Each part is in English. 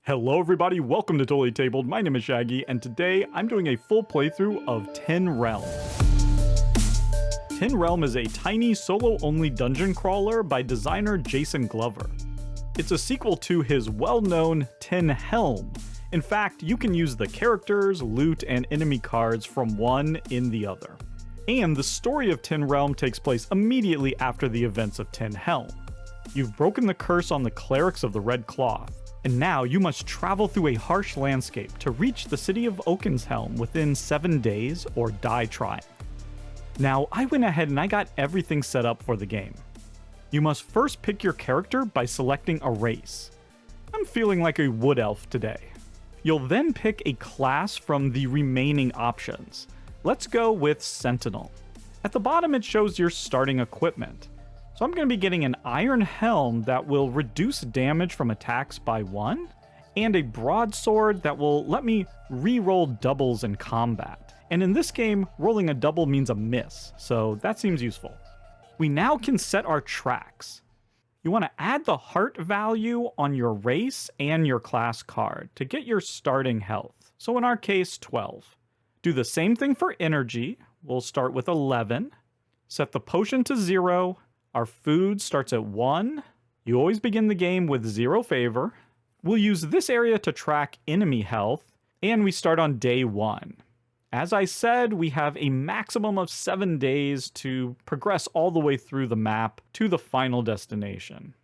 Hello everybody, welcome to Totally Tabled. My name is Shaggy, and today I'm doing a full playthrough of Tin Realm. Tin Realm is a tiny solo-only dungeon crawler by designer Jason Glover. It's a sequel to his well-known Tin Helm. In fact, you can use the characters, loot, and enemy cards from one in the other. And the story of Tin Realm takes place immediately after the events of Tin Helm. You've broken the curse on the clerics of the Red Cloth, and now you must travel through a harsh landscape to reach the city of Oakenshelm within 7 days or die trying. Now, I went ahead and I got everything set up for the game. You must first pick your character by selecting a race. I'm feeling like a wood elf today. You'll then pick a class from the remaining options. Let's go with Sentinel. At the bottom it shows your starting equipment. So I'm going to be getting an iron helm that will reduce damage from attacks by 1, and a broadsword that will let me re-roll doubles in combat. And in this game, rolling a double means a miss, so that seems useful. We now can set our tracks. You want to add the heart value on your race and your class card to get your starting health. So in our case, 12. Do the same thing for energy. We'll start with 11. Set the potion to 0. Our food starts at 1. You always begin the game with 0 favor. We'll use this area to track enemy health, and we start on day 1. As I said, we have a maximum of 7 days to progress all the way through the map to the final destination.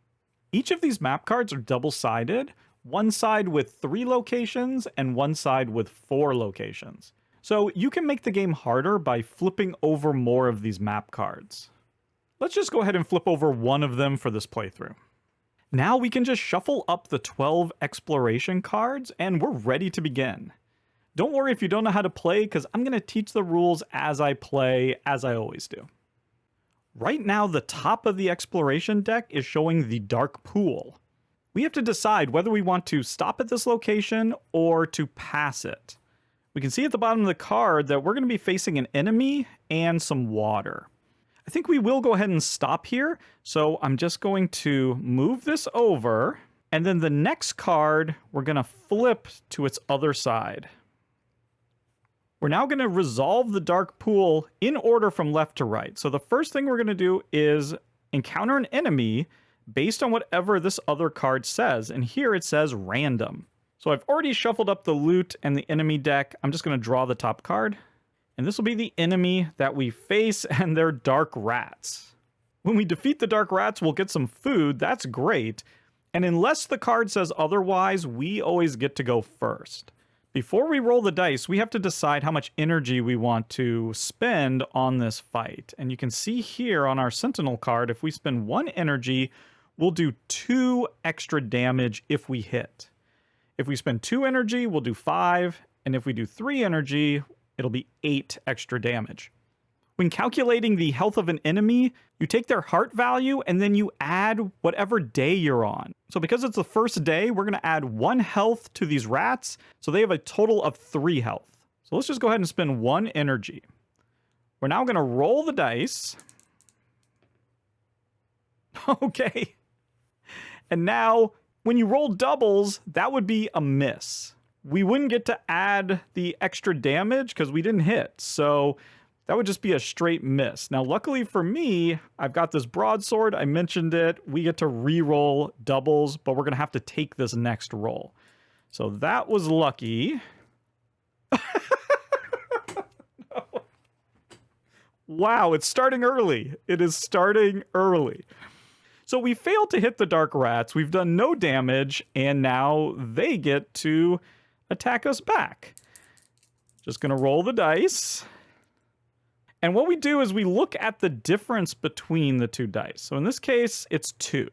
Each of these map cards are double-sided, one side with 3 locations and one side with 4 locations. So you can make the game harder by flipping over more of these map cards. Let's just go ahead and flip over one of them for this playthrough. Now we can just shuffle up the 12 exploration cards and we're ready to begin. Don't worry if you don't know how to play, because I'm going to teach the rules as I play, as I always do. Right now the top of the exploration deck is showing the Dark Pool. We have to decide whether we want to stop at this location or to pass it. We can see at the bottom of the card that we're going to be facing an enemy and some water. I think we will go ahead and stop here, so I'm just going to move this over, and then the next card we're going to flip to its other side. We're now going to resolve the Dark Pool in order from left to right. So the first thing we're going to do is encounter an enemy based on whatever this other card says, and here it says random. So I've already shuffled up the loot and the enemy deck. I'm just going to draw the top card. And this will be the enemy that we face, and they're dark rats. When we defeat the dark rats, we'll get some food. That's great. And unless the card says otherwise, we always get to go first. Before we roll the dice, we have to decide how much energy we want to spend on this fight. And you can see here on our Sentinel card, if we spend 1 energy, we'll do 2 extra damage if we hit. If we spend 2 energy, we'll do 5. And if we do 3 energy, it'll be 8 extra damage. When calculating the health of an enemy, you take their heart value and then you add whatever day you're on. So because it's the first day, we're going to add 1 health to these rats, so they have a total of 3 health. So let's just go ahead and spend 1 energy. We're now going to roll the dice. Okay. And now, when you roll doubles, that would be a miss. We wouldn't get to add the extra damage because we didn't hit, so that would just be a straight miss. Now, luckily for me, I've got this broadsword. I mentioned it. We get to re-roll doubles, but we're going to have to take this next roll. So that was lucky. No. Wow, it's starting early. It is starting early. So we failed to hit the dark rats. We've done no damage, and now they get to attack us back. Just gonna roll the dice. And what we do is we look at the difference between the 2 dice. So in this case, it's 2.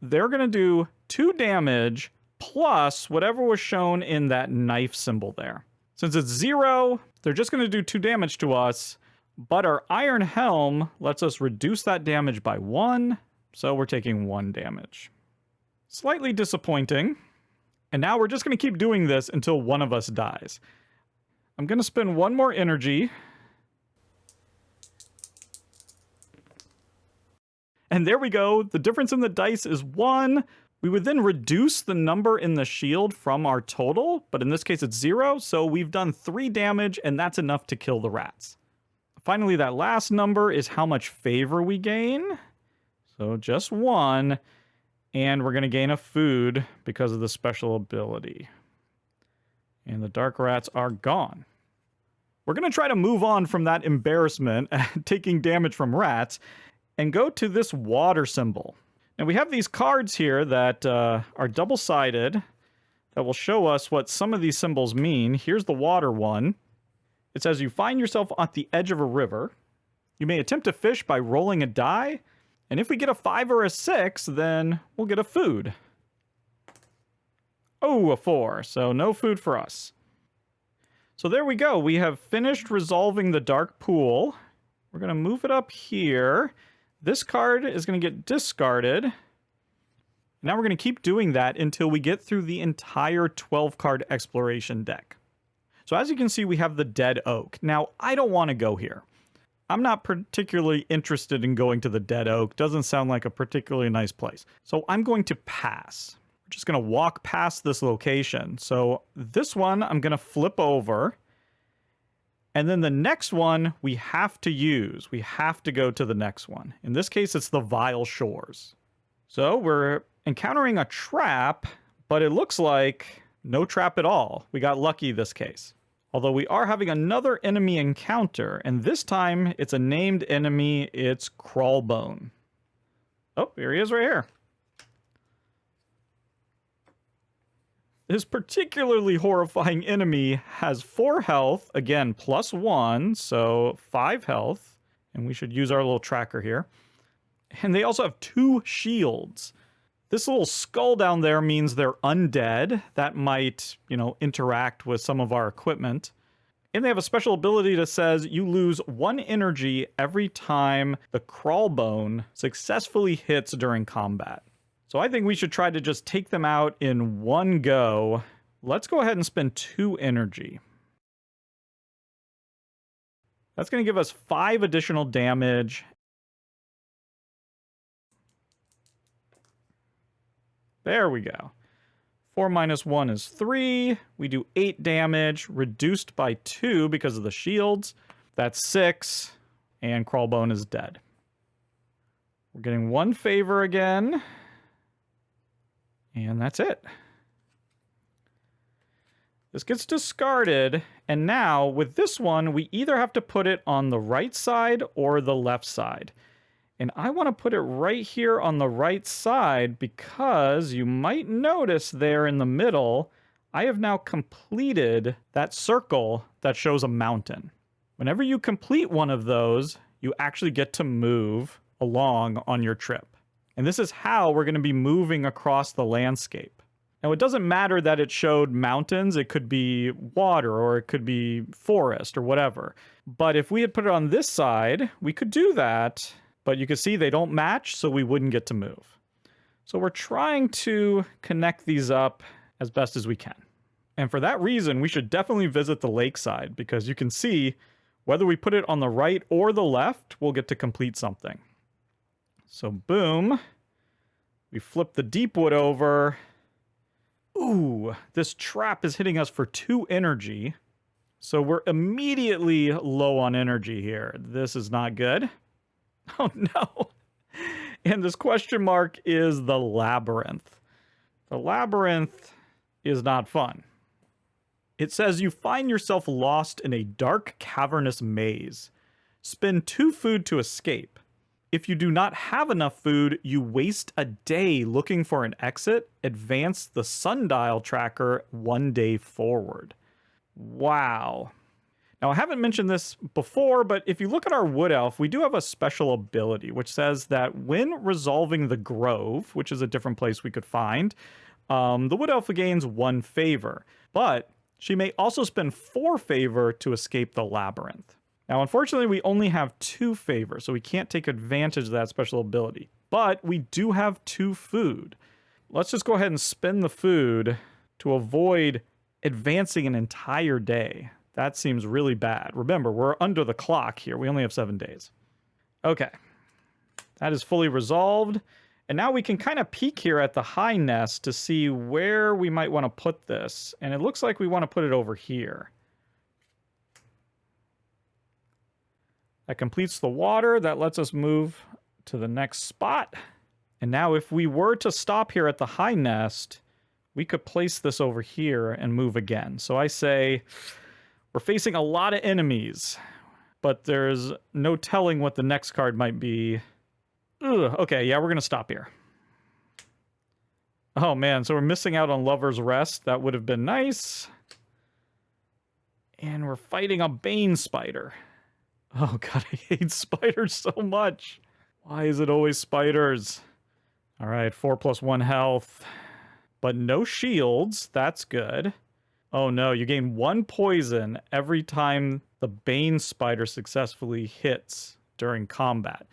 They're gonna do 2 damage plus whatever was shown in that knife symbol there. Since it's 0, they're just gonna do 2 damage to us, but our iron helm lets us reduce that damage by 1, so we're taking 1 damage. Slightly disappointing. And now we're just going to keep doing this until one of us dies. I'm going to spend 1 more energy. And there we go. The difference in the dice is 1. We would then reduce the number in the shield from our total, but in this case it's 0, so we've done 3 damage, and that's enough to kill the rats. Finally, that last number is how much favor we gain. So just 1, and we're going to gain a food because of the special ability. And the dark rats are gone. We're going to try to move on from that embarrassment, taking damage from rats, and go to this water symbol. Now we have these cards here that are double-sided that will show us what some of these symbols mean. Here's the water one. It says you find yourself at the edge of a river. You may attempt to fish by rolling a die, and if we get a 5 or a 6, then we'll get a food. Oh, a 4, so no food for us. So there we go. We have finished resolving the dark pool. We're going to move it up here. This card is going to get discarded. Now we're going to keep doing that until we get through the entire 12-card exploration deck. So as you can see, we have the Dead Oak. Now, I don't want to go here. I'm not particularly interested in going to the Dead Oak. Doesn't sound like a particularly nice place. So I'm going to pass. We're just going to walk past this location. So this one, I'm going to flip over. And then the next one we have to use. We have to go to the next one. In this case, it's the Vile Shores. So we're encountering a trap, but it looks like no trap at all. We got lucky this case. Although we are having another enemy encounter, and this time it's a named enemy. It's Crawlbone. Oh, here he is right here. This particularly horrifying enemy has 4 health, again, +1, so 5 health. And we should use our little tracker here. And they also have 2 shields. This little skull down there means they're undead. That might, interact with some of our equipment. And they have a special ability that says you lose 1 energy every time the Crawlbone successfully hits during combat. So I think we should try to just take them out in one go. Let's go ahead and spend 2 energy. That's going to give us 5 additional damage. There we go. 4 minus 1 is 3. We do 8 damage, reduced by 2 because of the shields. That's 6, and Crawlbone is dead. We're getting 1 favor again. And that's it. This gets discarded, and now with this one, we either have to put it on the right side or the left side. And I want to put it right here on the right side because you might notice there in the middle, I have now completed that circle that shows a mountain. Whenever you complete one of those, you actually get to move along on your trip. And this is how we're going to be moving across the landscape. Now, it doesn't matter that it showed mountains. It could be water or it could be forest or whatever. But if we had put it on this side, we could do that. But you can see they don't match, so we wouldn't get to move. So we're trying to connect these up as best as we can. And for that reason, we should definitely visit the lakeside because you can see whether we put it on the right or the left, we'll get to complete something. So boom, we flip the deep wood over. Ooh, this trap is hitting us for 2 energy. So we're immediately low on energy here. This is not good. Oh no. And this question mark is the labyrinth. The labyrinth is not fun. It says you find yourself lost in a dark cavernous maze. Spend 2 food to escape. If you do not have enough food, you waste a day looking for an exit. Advance the sundial tracker 1 day forward. Wow. Now, I haven't mentioned this before, but if you look at our Wood Elf, we do have a special ability, which says that when resolving the Grove, which is a different place we could find, the Wood Elf gains 1 favor. But she may also spend 4 favor to escape the labyrinth. Now, unfortunately, we only have 2 favors, so we can't take advantage of that special ability. But we do have 2 food. Let's just go ahead and spend the food to avoid advancing an entire day. That seems really bad. Remember, we're under the clock here. We only have 7 days. Okay. That is fully resolved. And now we can kind of peek here at the high nest to see where we might want to put this. And it looks like we want to put it over here. That completes the water. That lets us move to the next spot. And now if we were to stop here at the high nest, we could place this over here and move again. So I say we're facing a lot of enemies, but there's no telling what the next card might be. Ugh, okay, yeah, we're going to stop here. Oh man, so we're missing out on Lover's Rest. That would have been nice. And we're fighting a Bane spider. Oh god, I hate spiders so much. Why is it always spiders? All right, 4+1 health. But no shields. That's good. Oh no, you gain 1 poison every time the Bane spider successfully hits during combat.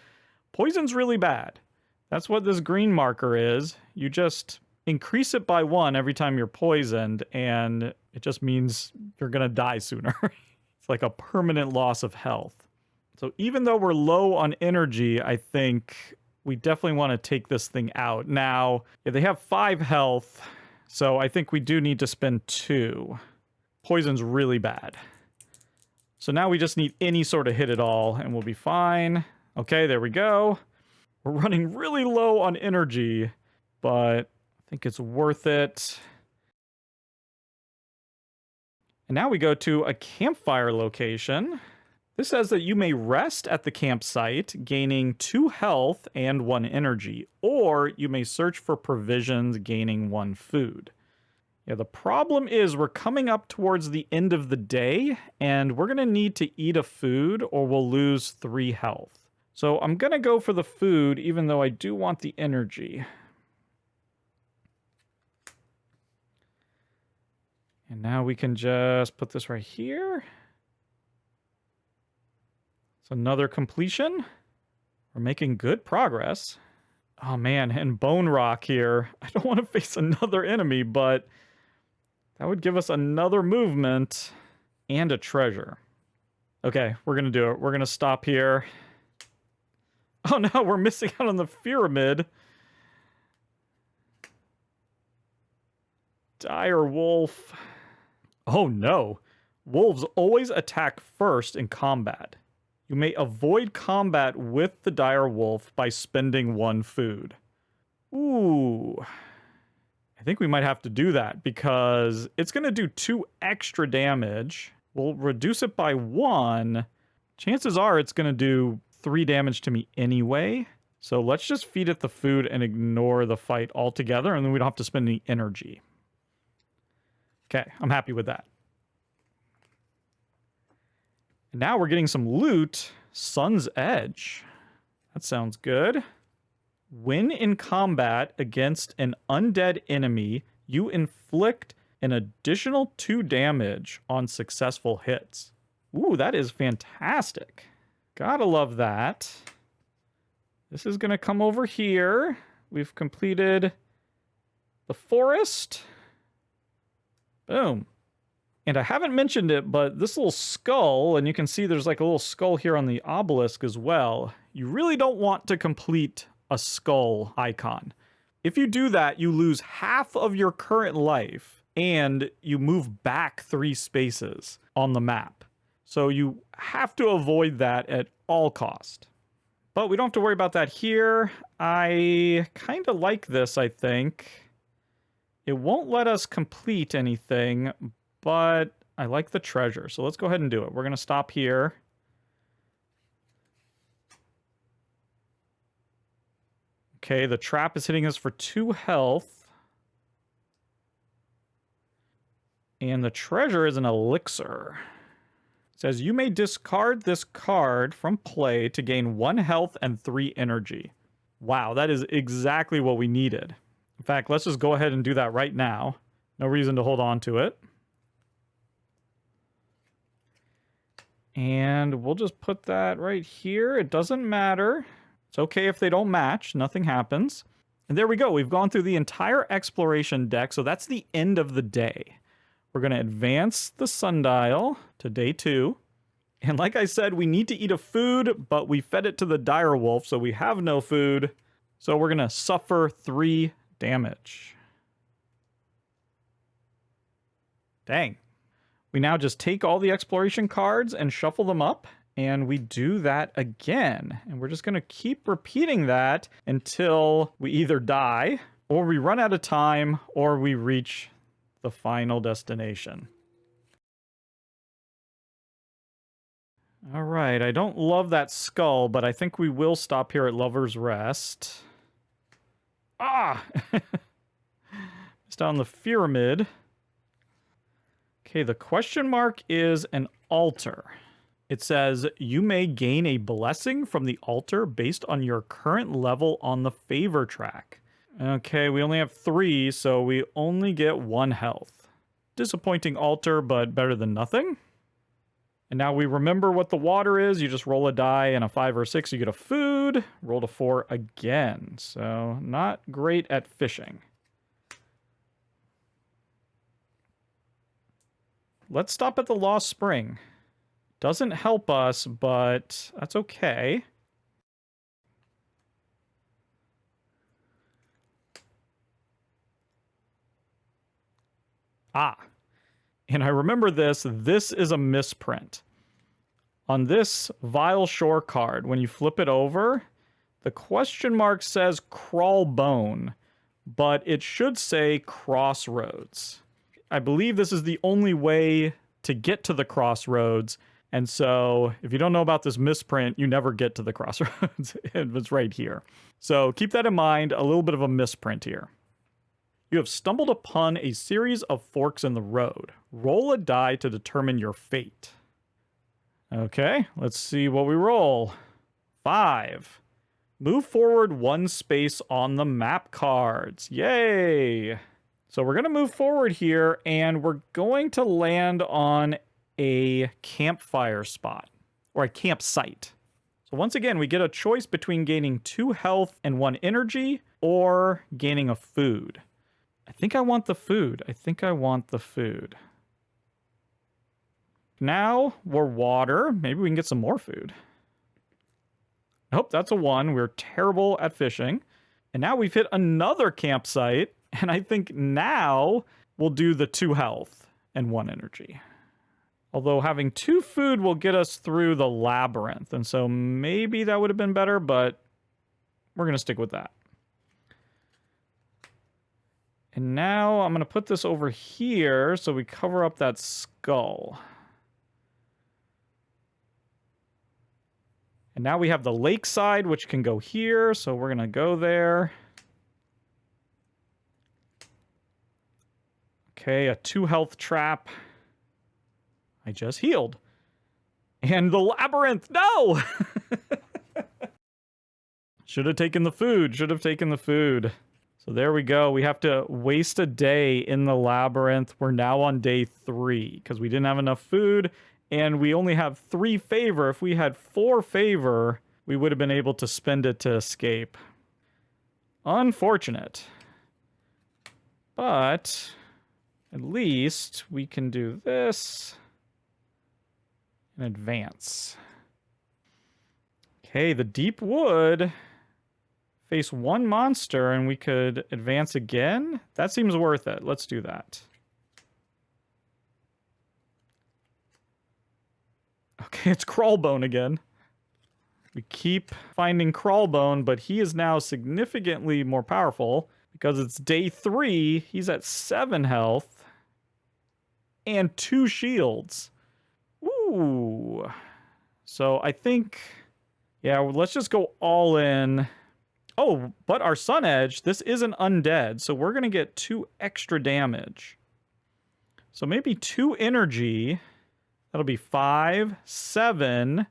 Poison's really bad. That's what this green marker is. You just increase it by 1 every time you're poisoned, and it just means you're gonna die sooner. It's like a permanent loss of health. So even though we're low on energy, I think we definitely want to take this thing out. Now, if they have 5 health, so I think we do need to spend 2. Poison's really bad. So now we just need any sort of hit at all, and we'll be fine. Okay, there we go. We're running really low on energy, but I think it's worth it. And now we go to a campfire location. This says that you may rest at the campsite, gaining 2 health and 1 energy, or you may search for provisions, gaining 1 food. Yeah, the problem is we're coming up towards the end of the day, and we're going to need to eat a food or we'll lose 3 health. So I'm going to go for the food, even though I do want the energy. And now we can just put this right here. Another completion. We're making good progress. Oh man, and Bone Rock here. I don't want to face another enemy, but that would give us another movement and a treasure. Okay, we're going to do it. We're going to stop here. Oh no, we're missing out on the pyramid. Dire Wolf. Oh no. Wolves always attack first in combat. You may avoid combat with the dire wolf by spending 1 food. Ooh. I think we might have to do that because it's going to do 2 extra damage. We'll reduce it by 1. Chances are it's going to do 3 damage to me anyway. So let's just feed it the food and ignore the fight altogether, and then we don't have to spend any energy. Okay, I'm happy with that. And now we're getting some loot. Sun's Edge. That sounds good. When in combat against an undead enemy, you inflict an additional 2 damage on successful hits. Ooh, that is fantastic. Gotta love that. This is going to come over here. We've completed the forest. Boom. And I haven't mentioned it, but this little skull, and you can see there's like a little skull here on the obelisk as well. You really don't want to complete a skull icon. If you do that, you lose half of your current life, and you move back 3 spaces on the map. So you have to avoid that at all cost. But we don't have to worry about that here. I kind of like this, I think. It won't let us complete anything, but I like the treasure. So let's go ahead and do it. We're going to stop here. Okay, the trap is hitting us for 2 health. And the treasure is an elixir. It says you may discard this card from play to gain 1 health and 3 energy. Wow, that is exactly what we needed. In fact, let's just go ahead and do that right now. No reason to hold on to it. And we'll just put that right here. It doesn't matter. It's okay if they don't match. Nothing happens. And there we go. We've gone through the entire exploration deck. So that's the end of the day. We're going to advance the sundial to day 2. And like I said, we need to eat a food, but we fed it to the dire wolf, so we have no food. So we're going to suffer 3 damage. Dang. We now just take all the exploration cards and shuffle them up, and we do that again. And we're just going to keep repeating that until we either die, or we run out of time, or we reach the final destination. All right, I don't love that skull, but I think we will stop here at Lover's Rest. Ah! It's down the pyramid. Okay, the question mark is an altar. It says, you may gain a blessing from the altar based on your current level on the favor track. Okay, we only have 3, so we only get 1 health. Disappointing altar, but better than nothing. And now we remember what the water is. You just roll a die, and a 5 or 6, you get a food. Roll a 4 again. So not great at fishing. Let's stop at the Lost Spring. Doesn't help us, but that's okay. Ah, and I remember this. This is a misprint. On this Vile Shore card, when you flip it over, the question mark says Crawl Bone, but it should say Crossroads. I believe this is the only way to get to the Crossroads, and so if you don't know about this misprint, you never get to the Crossroads. It's right here. So keep that in mind, a little bit of a misprint here. You have stumbled upon a series of forks in the road. Roll a die to determine your fate. Okay, let's see what we roll. 5. Move forward 1 space on the map cards. Yay! So we're going to move forward here, and we're going to land on a campfire spot, or a campsite. So once again, we get a choice between gaining 2 health and 1 energy, or gaining a food. I think I want the food. Now we're water. Maybe we can get some more food. Nope, that's a 1. We're terrible at fishing. And now we've hit another campsite. And I think now we'll do the 2 health and 1 energy. Although having 2 food will get us through the labyrinth. And so maybe that would have been better, but we're going to stick with that. And now I'm going to put this over here so we cover up that skull. And now we have the lakeside, which can go here. So we're going to go there. Okay, a 2 health trap. I just healed. And the labyrinth. No! Should have taken the food. So there we go. We have to waste a day in the labyrinth. We're now on day 3 because we didn't have enough food and we only have 3 favor. If we had 4 favor, we would have been able to spend it to escape. Unfortunate. But at least we can do this and advance. Okay, the deep wood. Face 1 monster and we could advance again? That seems worth it. Let's do that. Okay, it's Crawlbone again. We keep finding Crawlbone, but he is now significantly more powerful because it's day 3. He's at 7 health and 2 shields. Ooh. So I think, yeah, let's just go all in. Oh, but our Sun Edge, this isn't undead, so we're going to get 2 extra damage. So maybe 2 energy. That'll be 5, 7.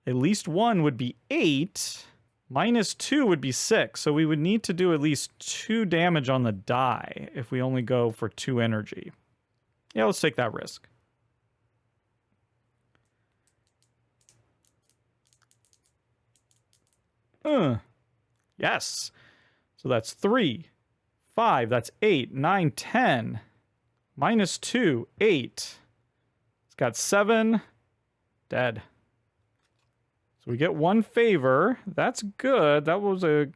At least 1 would be 8. Minus 2 would be 6. So we would need to do at least 2 damage on the die if we only go for 2 energy. Yeah, let's take that risk. Yes. So that's 3, 5, that's 8, 9, 10. Minus 2, 8. It's got 7. Dead. So we get 1 favor. That's good. That was a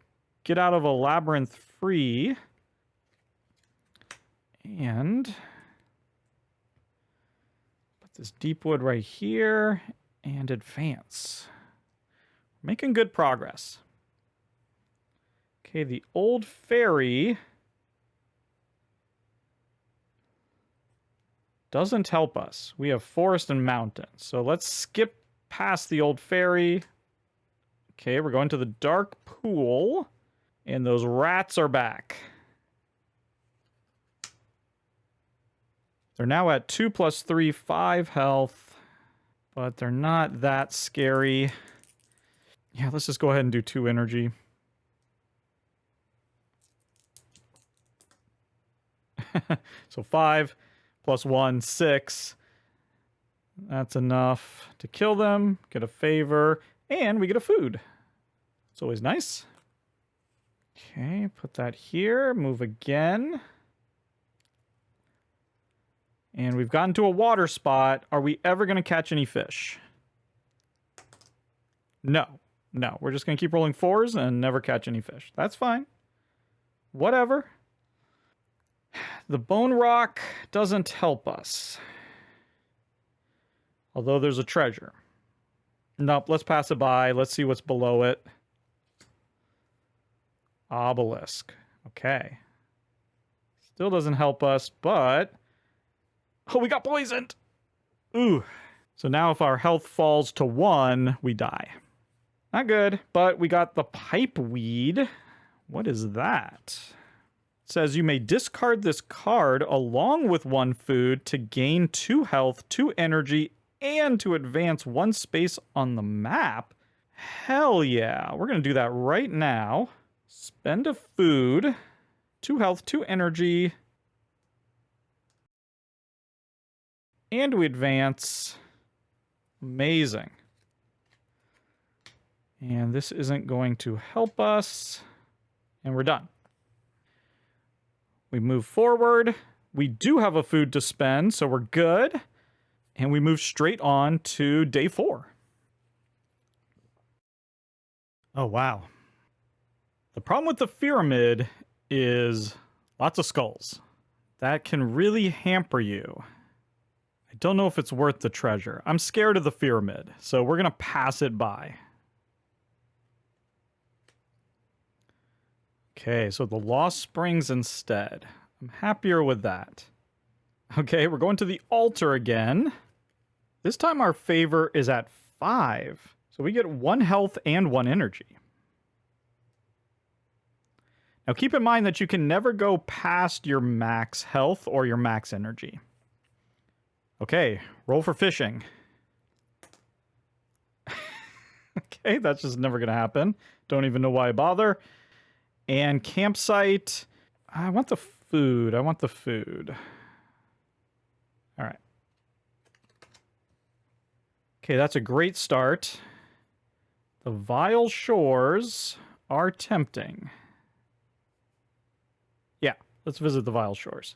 get out of a labyrinth free. And put this deep wood right here and advance. Making good progress. Okay, the old ferry doesn't help us. We have forest and mountains. So let's skip past the old ferry. Okay, we're going to the dark pool. And those rats are back. They're now at 2 + 3, 5 health. But they're not that scary. Yeah, let's just go ahead and do 2 energy. So 5 + 1, 6. That's enough to kill them, get a favor, and we get a food. It's always nice. Okay, put that here, move again. And we've gotten to a water spot. Are we ever going to catch any fish? No. No, we're just going to keep rolling 4s and never catch any fish. That's fine. Whatever. The bone rock doesn't help us. Although there's a treasure. Nope, let's pass it by. Let's see what's below it. Obelisk. Okay. Still doesn't help us, but... Oh, we got poisoned! Ooh. So now if our health falls to 1, we die. Not good, but we got the pipeweed. What is that? It says you may discard this card along with 1 food to gain 2 health, 2 energy, and to advance 1 space on the map. Hell yeah. We're going to do that right now. Spend a food, 2 health, 2 energy, and we advance. Amazing. And this isn't going to help us. And we're done. We move forward. We do have a food to spend, so we're good. And we move straight on to day 4. Oh, wow. The problem with the pyramid is lots of skulls. That can really hamper you. I don't know if it's worth the treasure. I'm scared of the pyramid, so we're going to pass it by. Okay, so the Lost Springs instead. I'm happier with that. Okay, we're going to the altar again. This time our favor is at 5. So we get 1 health and 1 energy. Now keep in mind that you can never go past your max health or your max energy. Okay, roll for fishing. Okay, that's just never going to happen. Don't even know why I bother. And campsite. I want the food. I want the food. All right. Okay, that's a great start. The Vile Shores are tempting. Yeah, let's visit the Vile Shores.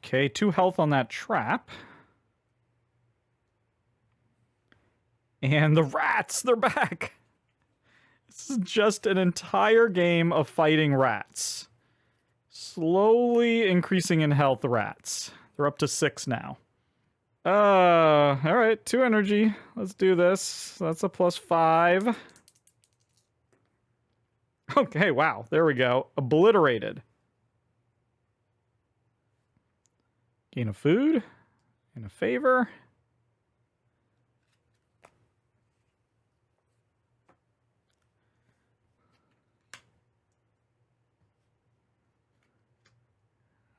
Okay, 2 health on that trap. And the rats, they're back. This is just an entire game of fighting rats. Slowly increasing in health rats. They're up to 6 now. All right, 2 energy. Let's do this. That's a +5. Okay, wow, there we go. Obliterated. Gain a food and a favor.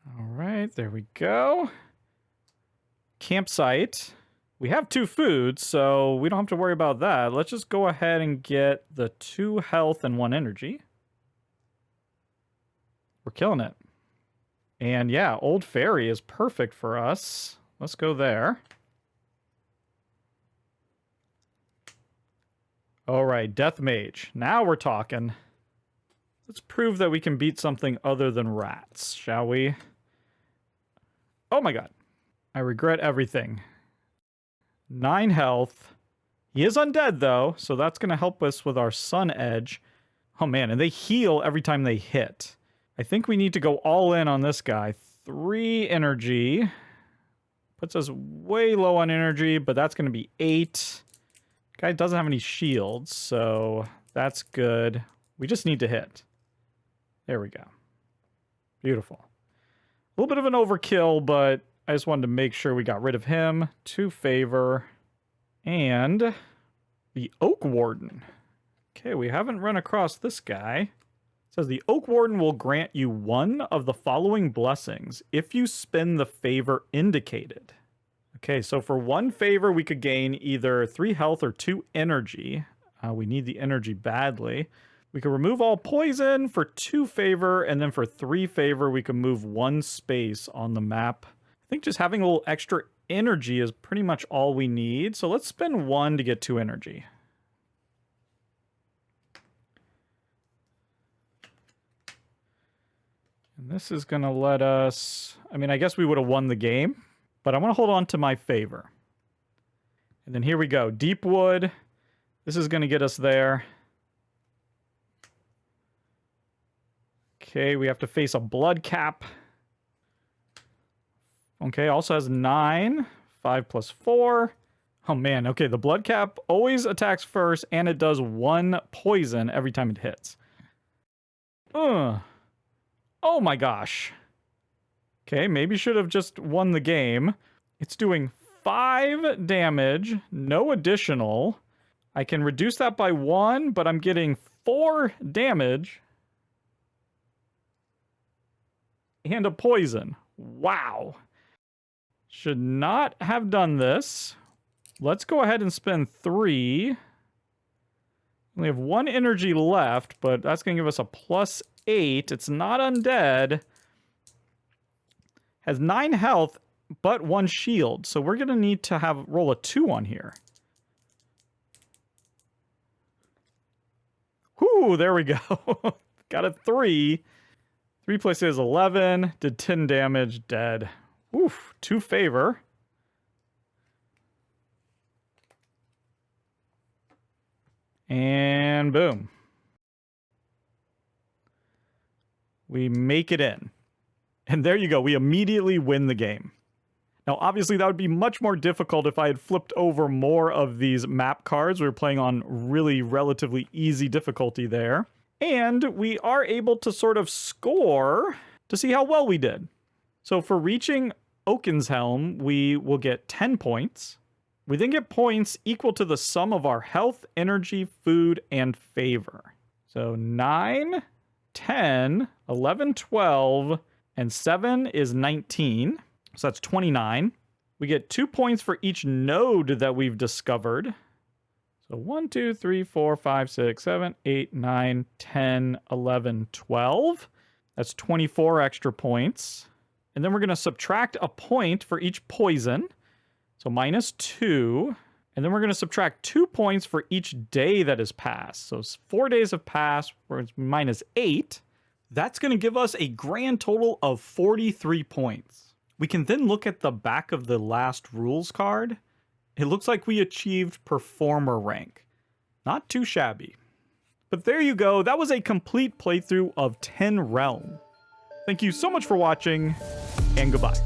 All right, there we go. Campsite. We have 2 foods, so we don't have to worry about that. Let's just go ahead and get the 2 health and 1 energy. We're killing it. And yeah, Old Fairy is perfect for us. Let's go there. All right, Death Mage. Now we're talking. Let's prove that we can beat something other than rats, shall we? Oh my god. I regret everything. 9 health. He is undead, though, so that's going to help us with our Sun Edge. Oh, man, and they heal every time they hit. I think we need to go all in on this guy. 3 energy. Puts us way low on energy, but that's going to be 8. Guy doesn't have any shields, so that's good. We just need to hit. There we go. Beautiful. A little bit of an overkill, but I just wanted to make sure we got rid of him. 2 favor. And the Oak Warden. Okay, we haven't run across this guy. It says the Oak Warden will grant you 1 of the following blessings if you spin the favor indicated. Okay, so for 1 favor, we could gain either 3 health or 2 energy. We need the energy badly. We can remove all poison for 2 favor, and then for 3 favor, we can move 1 space on the map. I think just having a little extra energy is pretty much all we need. So let's spend 1 to get 2 energy. And this is going to let us... I mean, I guess we would have won the game, but I want to hold on to my favor. And then here we go. Deep Wood. This is going to get us there. Okay, we have to face a blood cap. Okay, also has 9. 5 plus 4. Oh man, okay, the blood cap always attacks first, and it does 1 poison every time it hits. Oh my gosh. Okay, maybe should have just won the game. It's doing 5 damage, no additional. I can reduce that by 1, but I'm getting 4 damage. And a poison. Wow. Should not have done this. Let's go ahead and spend 3. We have 1 energy left, but that's going to give us a plus 8. It's not undead. Has 9 health, but 1 shield. So we're going to need to roll a 2 on here. Whoo, there we go. Got a 3. 3 places 11, did 10 damage, dead. Oof, 2 favor. And boom. We make it in. And there you go, we immediately win the game. Now, obviously, that would be much more difficult if I had flipped over more of these map cards. We were playing on really relatively easy difficulty there. And we are able to sort of score to see how well we did. So for reaching Oakenshelm, we will get 10 points. We then get points equal to the sum of our health, energy, food, and favor. So 9, 10, 11, 12, and 7 is 19. So that's 29. We get 2 points for each node that we've discovered. So 1, 2, 3, 4, 5, 6, 7, 8, 9, 10, 11, 12. That's 24 extra points. And then we're going to subtract a point for each poison. So -2. And then we're going to subtract 2 points for each day that has passed. So 4 days have passed, where it's -8. That's going to give us a grand total of 43 points. We can then look at the back of the last rules card. It looks like we achieved performer rank. Not too shabby. But there you go. That was a complete playthrough of 10 Realm. Thank you so much for watching, and goodbye.